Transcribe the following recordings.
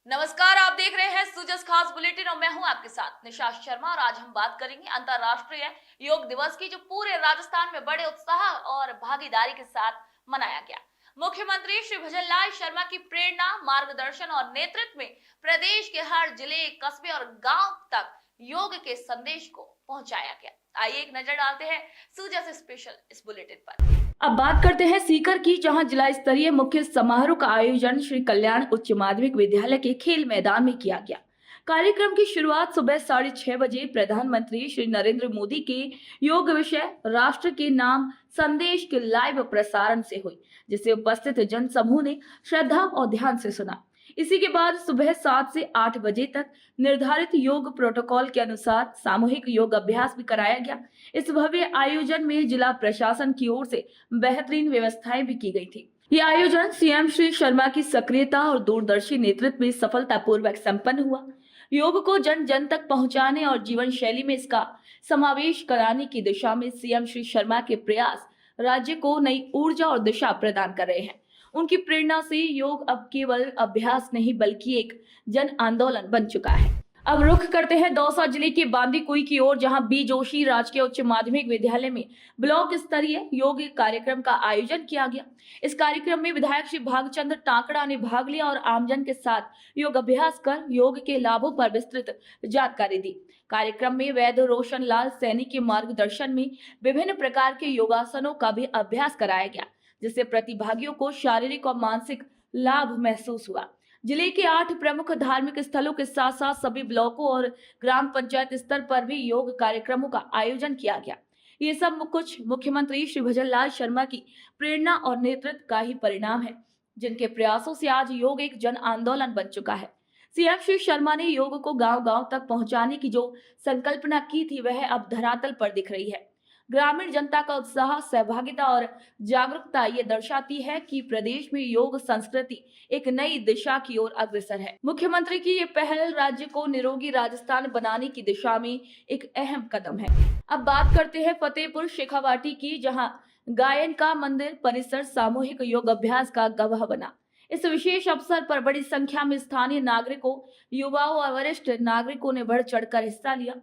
नमस्कार, आप देख रहे हैं सूजस खास बुलेटिन और मैं हूं आपके साथ निशा शर्मा। और आज हम बात करेंगे अंतर्राष्ट्रीय योग दिवस की, जो पूरे राजस्थान में बड़े उत्साह और भागीदारी के साथ मनाया गया। मुख्यमंत्री श्री भजनलाल शर्मा की प्रेरणा, मार्गदर्शन और नेतृत्व में प्रदेश के हर जिले, कस्बे और गांव तक योग के संदेश को पहुंचाया गया। आइए एक नजर डालते हैं सूजस स्पेशल इस बुलेटिन पर। अब बात करते हैं सीकर की, जहां जिला स्तरीय मुख्य समारोह का आयोजन श्री कल्याण उच्च माध्यमिक विद्यालय के खेल मैदान में किया गया। कार्यक्रम की शुरुआत सुबह 6:30 बजे प्रधानमंत्री श्री नरेंद्र मोदी के योग विषय राष्ट्र के नाम संदेश के लाइव प्रसारण से हुई, जिसे उपस्थित जन समूह ने श्रद्धा और ध्यान से सुना। इसी के बाद सुबह 7 से 8 बजे तक निर्धारित योग प्रोटोकॉल के अनुसार सामूहिक योग अभ्यास भी कराया गया। इस भव्य आयोजन में जिला प्रशासन की ओर से बेहतरीन व्यवस्थाएं भी की गई थी। यह आयोजन सीएम श्री शर्मा की सक्रियता और दूरदर्शी नेतृत्व में सफलतापूर्वक संपन्न हुआ। योग को जन जन तक पहुंचाने और जीवन शैली में इसका समावेश कराने की दिशा में सीएम श्री शर्मा के प्रयास राज्य को नई ऊर्जा और दिशा प्रदान कर रहे हैं। उनकी प्रेरणा से योग अब केवल अभ्यास नहीं बल्कि एक जन आंदोलन बन चुका है। अब रुख करते हैं दौसा जिले के बांदीकुई की ओर, जहां बी जोशी राजकीय उच्च माध्यमिक विद्यालय में ब्लॉक स्तरीय योग कार्यक्रम का आयोजन किया गया। इस कार्यक्रम में विधायक श्री भागचंद्र टाकड़ा ने भाग लिया और आमजन के साथ योग अभ्यास कर योग के लाभों पर विस्तृत जानकारी दी। कार्यक्रम में वैद्य रोशन लाल सैनी के मार्गदर्शन में विभिन्न प्रकार के योगासनों का भी अभ्यास कराया गया, जिससे प्रतिभागियों को शारीरिक और मानसिक लाभ महसूस हुआ। जिले के 8 प्रमुख धार्मिक स्थलों के साथ साथ सभी ब्लॉकों और ग्राम पंचायत स्तर पर भी योग कार्यक्रमों का आयोजन किया गया। ये सब कुछ मुख्यमंत्री श्री भजनलाल शर्मा की प्रेरणा और नेतृत्व का ही परिणाम है, जिनके प्रयासों से आज योग एक जन आंदोलन बन चुका है। सीएम श्री शर्मा ने योग को गांव-गांव तक पहुंचाने की जो संकल्पना की थी, वह अब धरातल पर दिख रही है। ग्रामीण जनता का उत्साह, सहभागिता और जागरूकता ये दर्शाती है कि प्रदेश में योग संस्कृति एक नई दिशा की ओर अग्रसर है। मुख्यमंत्री की ये पहल राज्य को निरोगी राजस्थान बनाने की दिशा में एक अहम कदम है। अब बात करते हैं फतेहपुर शेखावाटी की, जहां गायन का मंदिर परिसर सामूहिक योग अभ्यास का गवाह बना। इस विशेष अवसर पर बड़ी संख्या में स्थानीय नागरिकों, युवाओं और वरिष्ठ नागरिकों ने बढ़ चढ़कर हिस्सा लिया।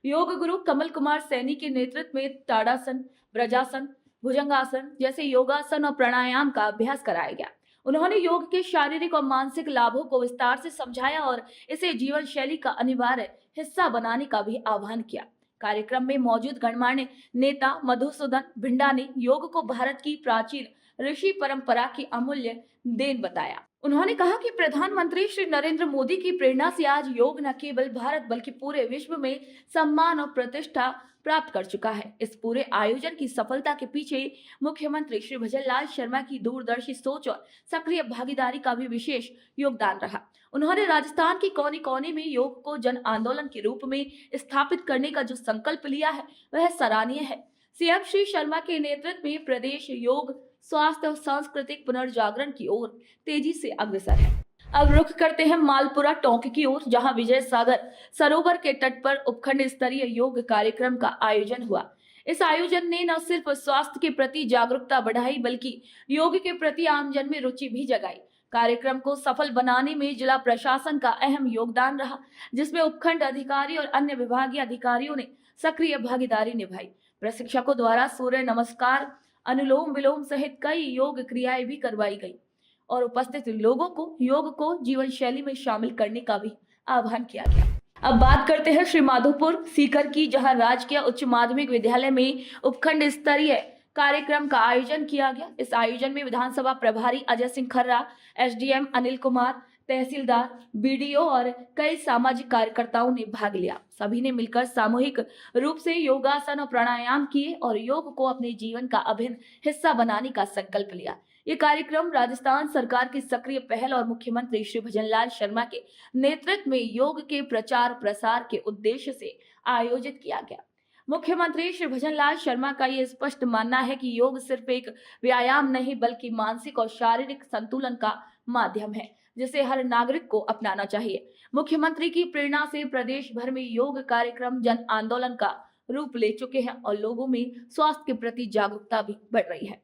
योग गुरु कमल कुमार सैनी के नेतृत्व में ताड़ासन, ब्रजासन, भुजंगासन जैसे योगासन और प्राणायाम का अभ्यास कराया गया। उन्होंने योग के शारीरिक और मानसिक लाभों को विस्तार से समझाया और इसे जीवन शैली का अनिवार्य हिस्सा बनाने का भी आह्वान किया। कार्यक्रम में मौजूद गणमान्य नेता मधुसूदन भिंडा ने योग को भारत की प्राचीन ऋषि परंपरा की अमूल्य देन बताया। उन्होंने कहा कि प्रधानमंत्री श्री नरेंद्र मोदी की प्रेरणा से आज योग न केवल भारत बल्कि पूरे विश्व में सम्मान और प्रतिष्ठा प्राप्त कर चुका है। इस पूरे आयोजन की सफलता के पीछे मुख्यमंत्री श्री भजनलाल शर्मा की दूरदर्शी सोच और सक्रिय भागीदारी का भी विशेष योगदान रहा। उन्होंने राजस्थान के कोने कोने में योग को जन आंदोलन के रूप में स्थापित करने का जो संकल्प लिया है, वह सराहनीय है। सीएम श्री शर्मा के नेतृत्व में प्रदेश योग, स्वास्थ्य और सांस्कृतिक पुनर्जागरण की ओर तेजी से अग्रसर है। अब रुख करते हैं मालपुरा टोंक की ओर, जहां विजय सागर सरोवर के तट पर उपखंड स्तरीय योग कार्यक्रम का आयोजन हुआ। इस आयोजन ने न सिर्फ स्वास्थ्य के प्रति जागरूकता बढ़ाई बल्कि योग के प्रति आमजन में रुचि भी जगाई। कार्यक्रम को सफल बनाने में जिला प्रशासन का अहम योगदान रहा, जिसमें उपखंड अधिकारी और अन्य विभागीय अधिकारियों ने सक्रिय भागीदारी निभाई। प्रशिक्षकों द्वारा सूर्य नमस्कार, अनुलोम विलोम सहित कई योग क्रियाएं भी करवाई गई और उपस्थित लोगों को योग को जीवन शैली में शामिल करने का भी आह्वान किया गया। अब बात करते हैं श्री माधोपुर सीकर की, जहां राजकीय उच्च माध्यमिक विद्यालय में उपखंड स्तरीय कार्यक्रम का आयोजन किया गया। इस आयोजन में विधानसभा प्रभारी अजय सिंह खर्रा, एसडीएम अनिल कुमार, तहसीलदार, बीडीओ और कई सामाजिक कार्यकर्ताओं ने भाग लिया। सभी ने मिलकर सामूहिक रूप से योगासन और प्राणायाम किए और योग को अपने जीवन का अभिन्न हिस्सा बनाने का संकल्प लिया। ये कार्यक्रम राजस्थान सरकार की सक्रिय पहल और मुख्यमंत्री श्री भजनलाल शर्मा के नेतृत्व में योग के प्रचार प्रसार के उद्देश्य से आयोजित किया गया। मुख्यमंत्री श्री भजनलाल शर्मा का ये स्पष्ट मानना है कि योग सिर्फ एक व्यायाम नहीं बल्कि मानसिक और शारीरिक संतुलन का माध्यम है, जिसे हर नागरिक को अपनाना चाहिए। मुख्यमंत्री की प्रेरणा से प्रदेश भर में योग कार्यक्रम जन आंदोलन का रूप ले चुके हैं और लोगों में स्वास्थ्य के प्रति जागरूकता भी बढ़ रही है।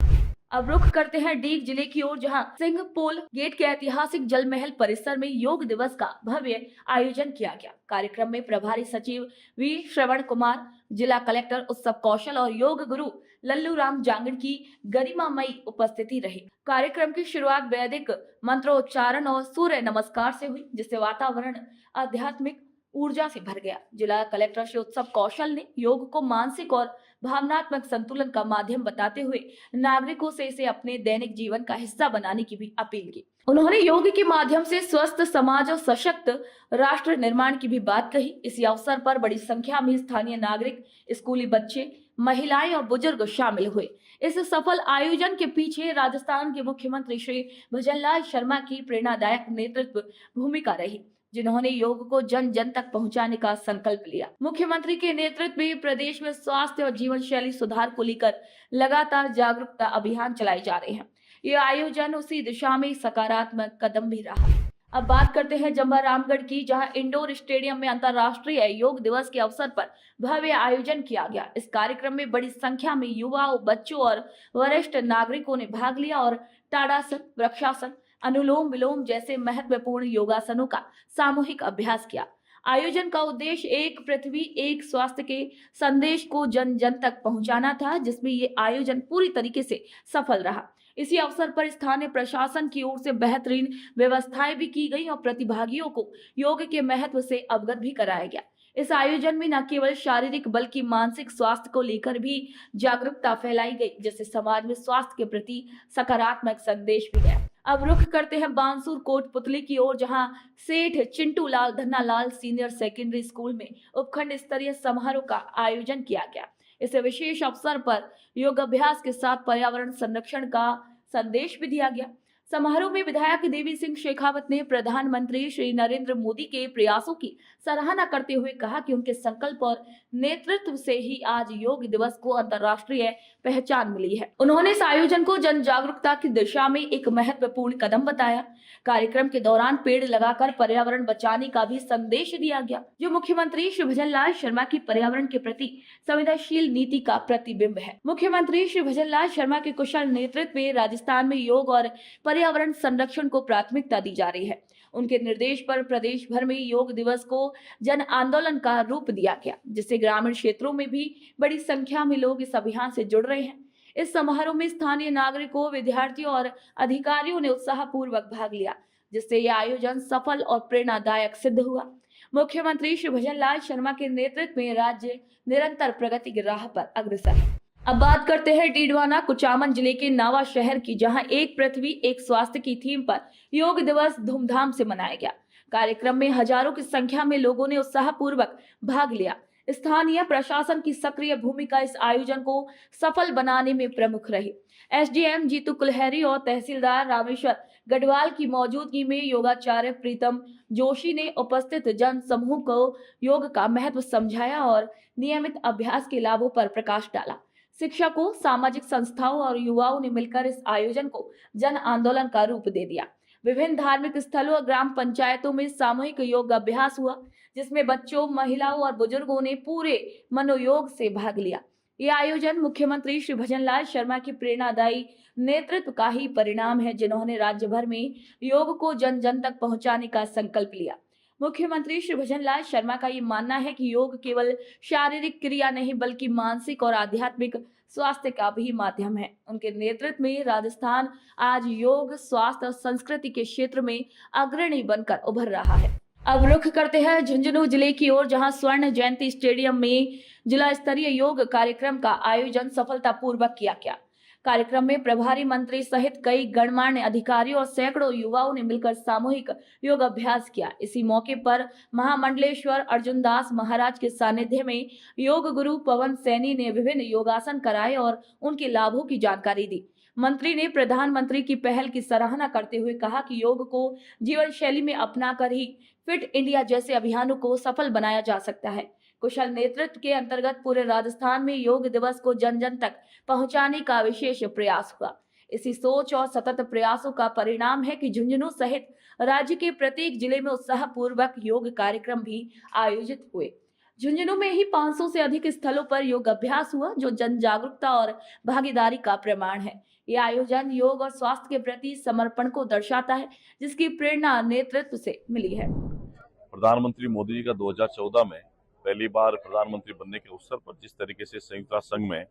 अब रुख करते हैं डीग जिले की ओर, जहां सिंहपोल गेट के ऐतिहासिक जल महल परिसर में योग दिवस का भव्य आयोजन किया गया। कार्यक्रम में प्रभारी सचिव वी श्रवण कुमार, जिला कलेक्टर उत्सव कौशल और योग गुरु लल्लू राम जांगड़ की गरिमामयी उपस्थिति रही। कार्यक्रम की शुरुआत वैदिक मंत्रोच्चारण और सूर्य नमस्कार से हुई, जिससे वातावरण आध्यात्मिक ऊर्जा से भर गया। जिला कलेक्टर श्री उत्सव कौशल ने योग को मानसिक और भावनात्मक संतुलन का माध्यम बताते हुए नागरिकों से इसे अपने दैनिक जीवन का हिस्सा बनाने की भी अपील की। उन्होंने योग के माध्यम से स्वस्थ समाज और सशक्त राष्ट्र निर्माण की भी बात कही। इसी अवसर पर बड़ी संख्या में स्थानीय नागरिक, स्कूली बच्चे, महिलाएं और बुजुर्ग शामिल हुए। इस सफल आयोजन के पीछे राजस्थान के मुख्यमंत्री श्री भजनलाल शर्मा की प्रेरणादायक नेतृत्व भूमिका रही, जिन्होंने योग को जन जन तक पहुंचाने का संकल्प लिया। मुख्यमंत्री के नेतृत्व में प्रदेश में स्वास्थ्य और जीवन शैली सुधार को लेकर लगातार जागरूकता अभियान चलाए जा रहे हैं। ये आयोजन उसी दिशा में सकारात्मक कदम भी रहा। अब बात करते हैं जम्बा रामगढ़ की, जहां इंडोर स्टेडियम में अंतर्राष्ट्रीय योग दिवस के अवसर पर भव्य आयोजन किया गया। इस कार्यक्रम में बड़ी संख्या में युवाओं, बच्चों और वरिष्ठ नागरिकों ने भाग लिया और ताड़ासन, वृक्षासन, अनुलोम विलोम जैसे महत्वपूर्ण योगासनों का सामूहिक अभ्यास किया। आयोजन का उद्देश्य एक पृथ्वी एक स्वास्थ्य के संदेश को जन जन तक पहुंचाना था, जिसमें ये आयोजन पूरी तरीके से सफल रहा। इसी अवसर पर स्थानीय प्रशासन की ओर से बेहतरीन व्यवस्थाएं भी की गई और प्रतिभागियों को योग के महत्व से अवगत भी कराया गया। इस आयोजन में न केवल शारीरिक बल्कि मानसिक स्वास्थ्य को लेकर भी जागरूकता फैलाई गई, जिससे समाज में स्वास्थ्य के प्रति सकारात्मक संदेश भी गया। अब रुख करते हैं बांसुर कोटपुतली की ओर, जहां सेठ चिंटू लाल धन्नालाल सीनियर सेकेंडरी स्कूल में उपखंड स्तरीय समारोह का आयोजन किया गया। इस विशेष अवसर पर योग अभ्यास के साथ पर्यावरण संरक्षण का संदेश भी दिया गया। समारोह में विधायक देवी सिंह शेखावत ने प्रधानमंत्री श्री नरेंद्र मोदी के प्रयासों की सराहना करते हुए कहा कि उनके संकल्प और नेतृत्व से ही आज योग दिवस को अंतर्राष्ट्रीय पहचान मिली है। उन्होंने इस आयोजन को जन जागरूकता की दिशा में एक महत्वपूर्ण कदम बताया। कार्यक्रम के दौरान पेड़ लगाकर पर्यावरण बचाने का भी संदेश दिया गया, जो मुख्यमंत्री श्री भजनलाल शर्मा की पर्यावरण के प्रति संवेदनशील नीति का प्रतिबिंब है। मुख्यमंत्री श्री भजनलाल शर्मा के कुशल नेतृत्व में राजस्थान में योग और पर्यावरण संरक्षण को प्राथमिकता दी जा रही है। उनके निर्देश पर प्रदेश भर में योग दिवस को जन आंदोलन का रूप दिया गया, जिससे ग्रामीण क्षेत्रों में भी बड़ी संख्या में लोग इस अभियान से जुड़ रहे हैं। इस समारोह में स्थानीय नागरिकों, विद्यार्थियों और अधिकारियों ने उत्साहपूर्वक भाग लिया, जिससे यह आयोजन सफल और प्रेरणादायक सिद्ध हुआ। मुख्यमंत्री श्री भजनलाल शर्मा के नेतृत्व में राज्य निरंतर प्रगति की राह पर अग्रसर है। अब बात करते हैं डीडवाना कुचामन जिले के नावा शहर की, जहां एक पृथ्वी एक स्वास्थ्य की थीम पर योग दिवस धूमधाम से मनाया गया। कार्यक्रम में हजारों की संख्या में लोगों ने उत्साहपूर्वक भाग लिया। स्थानीय प्रशासन की सक्रिय भूमिका इस आयोजन को सफल बनाने में प्रमुख रही। एसडीएम जीतू कुलहरी और तहसीलदार रामेश्वर गढ़वाल की मौजूदगी में योगाचार्य प्रीतम जोशी ने उपस्थित जन समूह को योग का महत्व समझाया और नियमित अभ्यास के लाभों पर प्रकाश डाला। शिक्षकों, सामाजिक संस्थाओं और युवाओं ने मिलकर इस आयोजन को जन आंदोलन का रूप दे दिया। विभिन्न धार्मिक स्थलों और ग्राम पंचायतों में सामूहिक योग अभ्यास हुआ, जिसमें बच्चों, महिलाओं और बुजुर्गों ने पूरे मनोयोग से भाग लिया। ये आयोजन मुख्यमंत्री श्री भजनलाल शर्मा की प्रेरणादायी नेतृत्व का ही परिणाम है, जिन्होंने राज्य भर में योग को जन जन तक पहुंचाने का संकल्प लिया। मुख्यमंत्री श्री भजनलाल शर्मा का ये मानना है कि योग केवल शारीरिक क्रिया नहीं बल्कि मानसिक और आध्यात्मिक स्वास्थ्य का भी माध्यम है। उनके नेतृत्व में राजस्थान आज योग, स्वास्थ्य और संस्कृति के क्षेत्र में अग्रणी बनकर उभर रहा है। अब रुख करते हैं झुंझुनू जिले की ओर, जहां स्वर्ण जयंती स्टेडियम में जिला स्तरीय योग कार्यक्रम का आयोजन सफलतापूर्वक किया गया। कार्यक्रम में प्रभारी मंत्री सहित कई गणमान्य अधिकारियों और सैकड़ों युवाओं ने मिलकर सामूहिक योग अभ्यास किया। इसी मौके पर महामंडलेश्वर अर्जुन दास महाराज के सानिध्य में योग गुरु पवन सैनी ने विभिन्न योगासन कराए और उनके लाभों की जानकारी दी। मंत्री ने प्रधानमंत्री की पहल की सराहना करते हुए कहा कि योग को जीवन शैली में अपनाकर ही फिट इंडिया जैसे अभियानों को सफल बनाया जा सकता है। कुशल नेतृत्व के अंतर्गत पूरे राजस्थान में योग दिवस को जन जन तक पहुंचाने का विशेष प्रयास हुआ। इसी सोच और सतत प्रयासों का परिणाम है कि झुंझुनू सहित राज्य के प्रत्येक जिले में उत्साहपूर्वक योग कार्यक्रम भी आयोजित हुए। झुंझुनू में ही 500 से अधिक स्थलों पर योग अभ्यास हुआ, जो जन जागरूकता और भागीदारी का प्रमाण है। ये आयोजन योग और स्वास्थ्य के प्रति समर्पण को दर्शाता है, जिसकी प्रेरणा नेतृत्व से मिली है। प्रधानमंत्री मोदी जी का 2014 में पहली बार प्रधानमंत्री बनने के अवसर पर जिस तरीके से संयुक्त राष्ट्र संघ में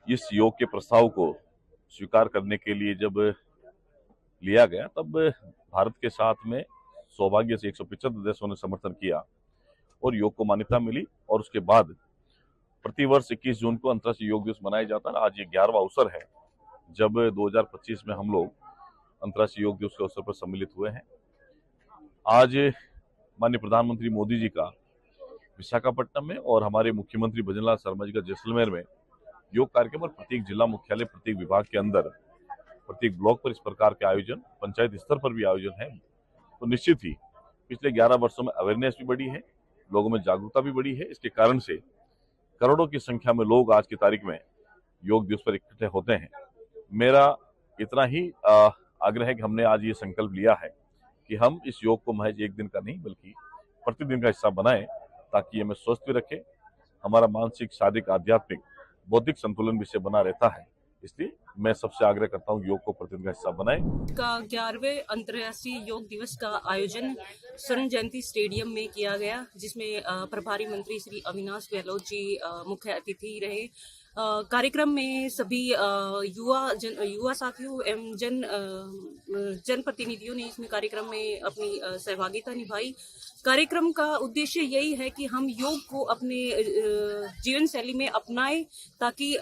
इस योग के प्रस्ताव को स्वीकार करने के लिए जब लिया गया, तब भारत के साथ में सौभाग्य से 175 देशों ने समर्थन किया और योग को मान्यता मिली। और उसके बाद प्रतिवर्ष 21 जून को अंतर्राष्ट्रीय योग दिवस मनाया जाता है। आज ये 11वां अवसर है जब 2025 में हम लोग अंतर्राष्ट्रीय योग दिवस के अवसर पर सम्मिलित हुए हैं। आज माननीय प्रधानमंत्री मोदी जी का विशाखापट्टनम में और हमारे मुख्यमंत्री भजनलाल शर्मा जी का जैसलमेर में योग कार्यक्रम और प्रत्येक जिला मुख्यालय, प्रत्येक विभाग के अंदर, प्रत्येक ब्लॉक पर इस प्रकार के आयोजन, पंचायत स्तर पर भी आयोजन है। तो निश्चित ही पिछले 11 वर्षों में अवेयरनेस भी बढ़ी है, लोगों में जागरूकता भी बढ़ी है। इसके कारण से करोड़ों की संख्या में लोग आज की तारीख में योग दिवस पर इकट्ठे होते हैं। मेरा इतना ही आग्रह है कि हमने आज ये संकल्प लिया है कि हम इस योग को महज एक दिन का नहीं बल्कि प्रतिदिन का हिस्सा बनाएं, ताकि ये हमें स्वस्थ भी रखे, हमारा मानसिक, शारीरिक, आध्यात्मिक, बौद्धिक संतुलन भी से बना रहता है। इसलिए मैं सबसे आग्रह करता हूँ योग को प्रतिदिन का हिस्सा बनाएं। का 11वें अंतर्राष्ट्रीय योग दिवस का आयोजन स्वर्ण जयंती स्टेडियम में किया गया, जिसमें प्रभारी मंत्री श्री अविनाश गहलोत जी मुख्य अतिथि रहे। कार्यक्रम में सभी युवा साथियों एवं जनप्रतिनिधियों ने इसमें कार्यक्रम में अपनी सहभागिता निभाई। कार्यक्रम का उद्देश्य यही है कि हम योग को अपने जीवन शैली में अपनाएं, ताकि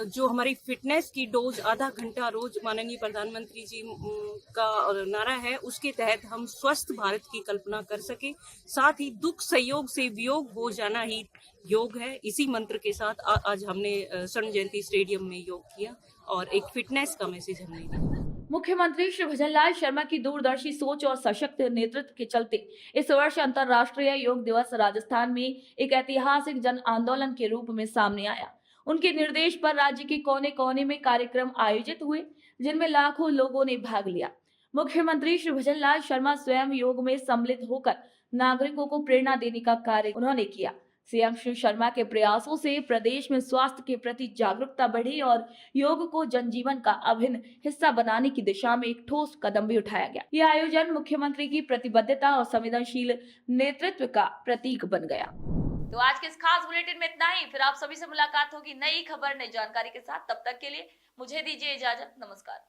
जो हमारी फिटनेस की डोज आधा घंटा रोज माननीय प्रधानमंत्री जी का नारा है, उसके तहत हम स्वस्थ भारत की कल्पना कर सके। साथ ही दुख संयोग से वियोग हो जाना ही योग है। इसी मंत्र के साथ आज हमने स्वर्ण जयंती स्टेडियम में योग किया और एक फिटनेस का मैसेज हमने दिया। मुख्यमंत्री श्री भजनलाल शर्मा की दूरदर्शी सोच और सशक्त नेतृत्व के चलते इस वर्ष अंतर्राष्ट्रीय योग दिवस राजस्थान में एक ऐतिहासिक जन आंदोलन के रूप में सामने आया। उनके निर्देश पर राज्य के कोने कोने में कार्यक्रम आयोजित हुए, जिनमें लाखों लोगों ने भाग लिया। मुख्यमंत्री श्री भजनलाल शर्मा स्वयं योग में सम्मिलित होकर नागरिकों को प्रेरणा देने का कार्य उन्होंने किया। सीएम श्री शर्मा के प्रयासों से प्रदेश में स्वास्थ्य के प्रति जागरूकता बढ़ी और योग को जनजीवन का अभिन्न हिस्सा बनाने की दिशा में एक ठोस कदम भी उठाया गया। यह आयोजन मुख्यमंत्री की प्रतिबद्धता और संवेदनशील नेतृत्व का प्रतीक बन गया। तो आज के इस खास बुलेटिन में इतना ही। फिर आप सभी से मुलाकात होगी नई खबर, नई जानकारी के साथ। तब तक के लिए मुझे दीजिए इजाजत। नमस्कार।